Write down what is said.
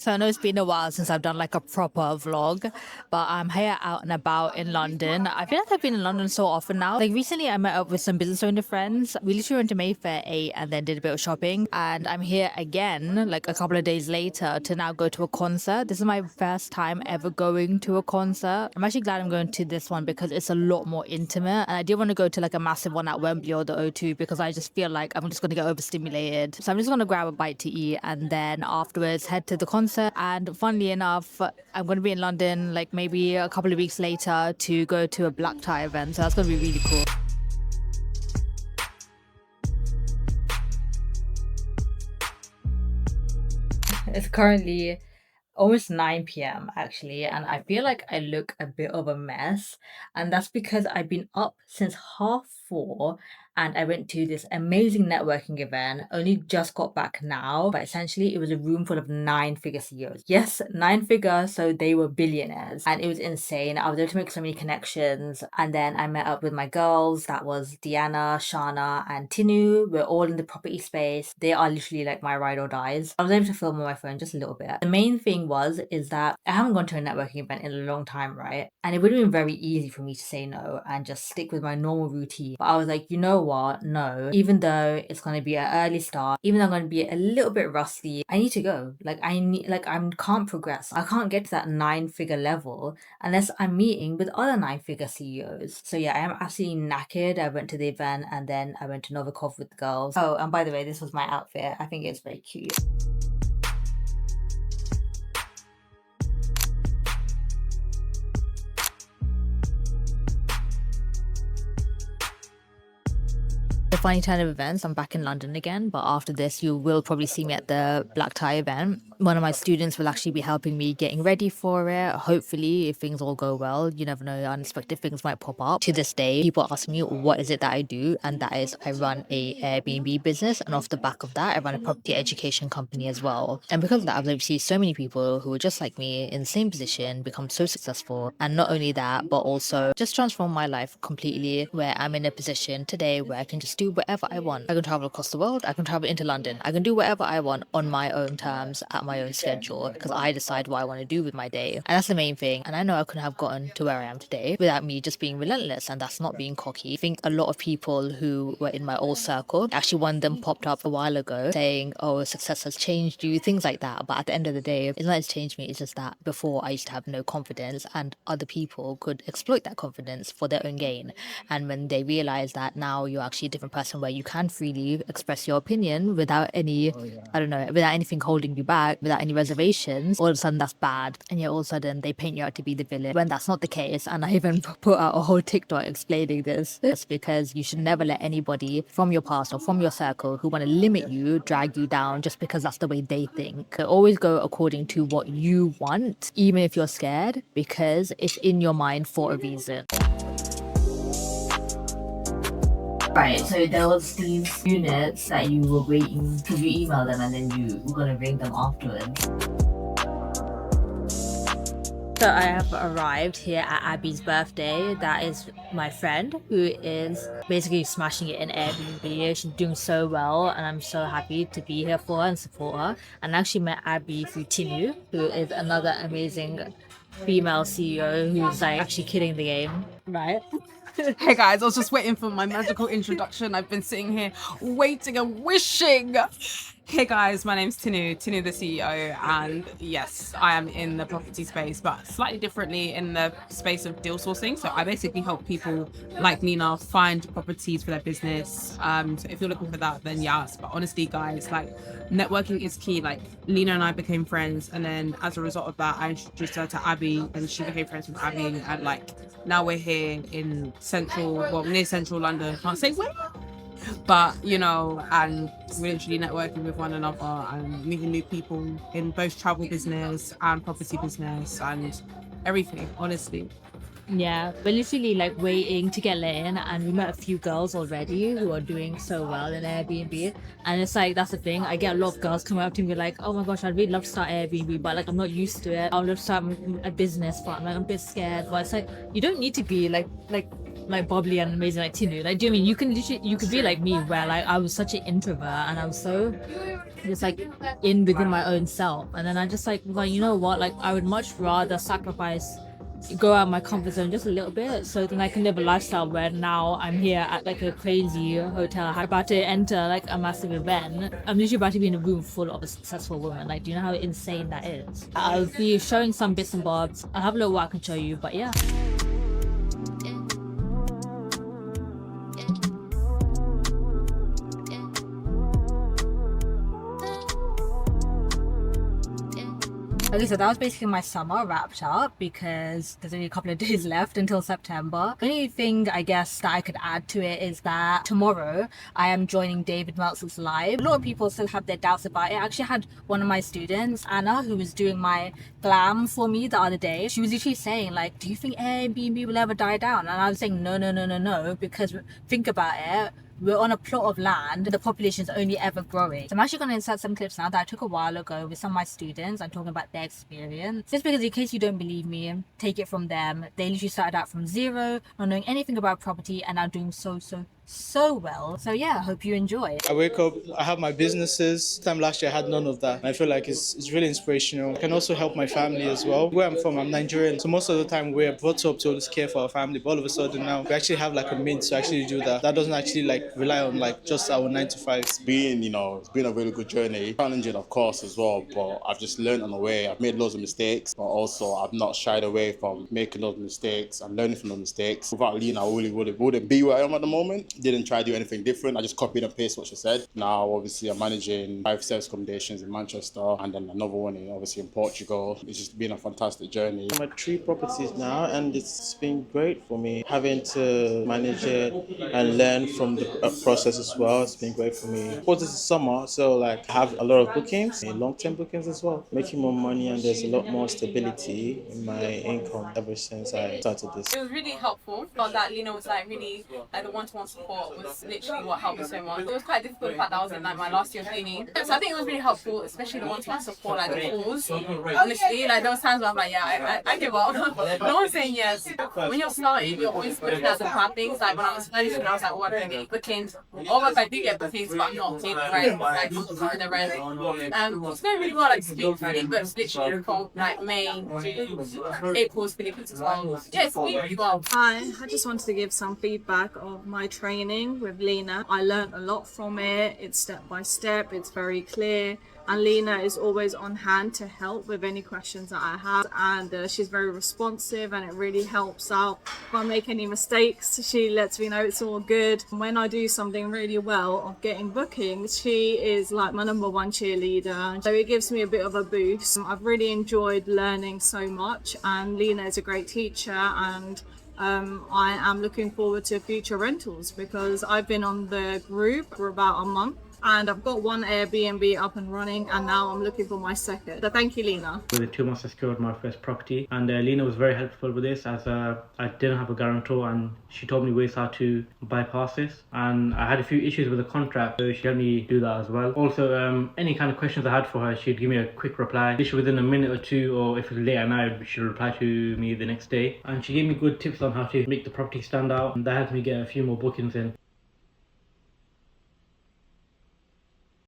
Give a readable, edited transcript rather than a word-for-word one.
So I know it's been a while since I've done like a proper vlog, but I'm here out and about in London. I feel like I've been in London so often now. Like recently I met up with some business owner friends. We literally went to Mayfair, ate, and then did a bit of shopping. And I'm here again, like a couple of days later, to now go to a concert. This is my first time ever going to a concert. I'm actually glad I'm going to this one because it's a lot more intimate. And I did want to go to like a massive one at Wembley or the O2 because I just feel like I'm just going to get overstimulated. So I'm just going to grab a bite to eat and then afterwards head to the concert. And funnily enough, I'm going to be in London like maybe a couple of weeks later to go to a black tie event. So that's going to be really cool. It's currently almost 9 p.m. actually, and I feel like I look a bit of a mess. And that's because I've been up since half four and I went to this amazing networking event. Only just got back now, but essentially it was a room full of nine-figure CEOs. Yes, nine figure, so they were billionaires, and it was insane. I was able to make so many connections, and then I met up with my girls. That was Diana, Shana, and Tinu. We're all in the property space. They are literally like my ride or dies. I was able to film on my phone just a little bit. The main thing is that I haven't gone to a networking event in a long time, right? And it would have been very easy for me to say no and just stick with my normal routine. But I was like, you know what? No. Even though it's going to be an early start, even though I'm going to be a little bit rusty, I need to go. I can't progress. I can't get to that nine-figure level unless I'm meeting with other nine-figure CEOs. So yeah, I am absolutely knackered. I went to the event and then I went to Novikov with the girls. Oh, and by the way, this was my outfit. I think it's very cute. The funny turn of events, I'm back in London again, but after this, you will probably see me at the black tie event. One of my students will actually be helping me getting ready for it. Hopefully, if things all go well, you never know, unexpected things might pop up. To this day, people ask me, what is it that I do? And that is, I run a Airbnb business. And off the back of that, I run a property education company as well. And because of that, I've seen so many people who are just like me in the same position become so successful. And not only that, but also just transform my life completely, where I'm in a position today where I can just do whatever I want. I can travel across the world, I can travel into London, I can do whatever I want on my own terms, at my own schedule, because I decide what I want to do with my day. And that's the main thing. And I know I couldn't have gotten to where I am today without me just being relentless, and that's not being cocky. I think a lot of people who were in my old circle, actually one of them popped up a while ago saying, oh, success has changed you, things like that. But at the end of the day, it's not it's changed me, it's just that before I used to have no confidence and other people could exploit that confidence for their own gain. And when they realize that now you're actually a different person where you can freely express your opinion without any, I don't know, without anything holding you back, without any reservations, all of a sudden that's bad. And yet all of a sudden they paint you out to be the villain when that's not the case. And I even put out a whole TikTok explaining this. It's because you should never let anybody from your past or from your circle who want to limit you drag you down just because that's the way they think. Always go according to what you want, even if you're scared, because it's in your mind for a reason. Right, so there was these units that you were waiting because you emailed them and then you were gonna ring them afterwards. So I have arrived here at Abby's birthday. That is my friend who is basically smashing it in Airbnb. She's doing so well and I'm so happy to be here for her and support her. And I actually met Abby through Tinu, who is another amazing female CEO who's like actually killing the game, right? Hey guys, I was just waiting for my magical introduction. I've been sitting here waiting and wishing. Hey guys, my name's Tinu the CEO, and yes, I am in the property space, but slightly differently in the space of deal sourcing. So I basically help people like Nina find properties for their business. So if you're looking for that, then yes. But honestly, guys, like networking is key. Like Lena and I became friends, and then as a result of that, I introduced her to Abby, and she became friends with Abby, and like now we're here in near central London. Can't say where. But you know, and we're literally networking with one another and meeting new people in both travel business and property business and everything, honestly. Yeah, we're literally like waiting to get let in, and we met a few girls already who are doing so well in Airbnb. And it's like, that's the thing. I get a lot of girls coming up to me like, oh my gosh, I'd really love to start Airbnb, but like I'm not used to it. I would love to start a business, but I'm like, I'm a bit scared. But it's like, you don't need to be like like bubbly and amazing like Tinu. Like, do you mean you can literally, you could be like me, where like I was such an introvert and I was so just like in within my own self, and then I just like was like, you know what, like I would much rather sacrifice, go out of my comfort zone just a little bit so then I can live a lifestyle where now I'm here at like a crazy hotel. I'm about to enter like a massive event. I'm literally about to be in a room full of a successful woman. Like, do you know how insane that is? I'll be showing some bits and bobs. I'll have a little what I can show you, but yeah. Okay, so that was basically my summer wrapped up because there's only a couple of days left until September. The only thing I guess that I could add to it is that tomorrow I am joining David Meltzer's live. A lot of people still have their doubts about it. I actually had one of my students, Anna, who was doing my glam for me the other day. She was literally saying like, do you think Airbnb will ever die down? And I was saying no, because think about it. We're on a plot of land. The population is only ever growing. So I'm actually going to insert some clips now that I took a while ago with some of my students. I'm talking about their experience. Just because in case you don't believe me, take it from them. They literally started out from zero, not knowing anything about property, and are doing so well. So yeah, I hope you enjoy. I wake up, I have my businesses. Time last year I had none of that. I feel like it's really inspirational. I can also help my family as well. Where I'm from, I'm Nigerian, so most of the time we're brought up to always care for our family, but all of a sudden now we actually have like a means to actually do that. That doesn't actually like rely on like just our 9 to 5. It's been a really good journey. Challenging of course as well, but I've just learned on the way. I've made loads of mistakes, but also I've not shied away from making those mistakes and learning from those mistakes. Without Lena, I really wouldn't be where I am at the moment. Didn't try to do anything different. I just copied and pasted what she said. Now, obviously, I'm managing 5 service accommodations in Manchester and then another one obviously in Portugal. It's just been a fantastic journey. I'm at 3 properties now, and it's been great for me. Having to manage it and learn from the process as well, it's been great for me. Of course, this is summer, so like I have a lot of bookings, long-term bookings as well. Making more money, and there's a lot more stability in my income ever since I started this. It was really helpful. Felt that Lena was like really like the one-to-one support was literally what helped me so much. It was quite difficult the fact that I was in like my last year of uni. So I think it was really helpful, especially the one-to-one support, like the calls. Honestly, like those times where I'm like, yeah, I give up. No one's saying yes. When you're starting, you're always looking at the bad things. Like when I was finishing, I was like, oh, I don't get bookings. Or if I do get bookings, but I'm not taking the rent, like not the rent. It's going really well, like speaking really, but it's literally from like May, June, April's Philippines as well. Yeah, it's going really well. Hi, I just wanted to give some feedback of my training with Lena. I learned a lot from it. It's step by step, it's very clear. And Lena is always on hand to help with any questions that I have, and she's very responsive, and it really helps out. If I make any mistakes, she lets me know it's all good. When I do something really well of getting bookings, she is like my number one cheerleader, so it gives me a bit of a boost. I've really enjoyed learning so much, and Lena is a great teacher, and I am looking forward to future rentals because I've been on the group for about a month. And I've got one Airbnb up and running, and now I'm looking for my second. So thank you, Lena. Within 2 months I secured my first property, and Lena was very helpful with this as I didn't have a guarantor, and she told me ways how to bypass this, and I had a few issues with the contract, so she helped me do that as well. Also, any kind of questions I had for her, she'd give me a quick reply. Literally within a minute or two, or if it was late at night, she'd reply to me the next day. And she gave me good tips on how to make the property stand out, and that helped me get a few more bookings in.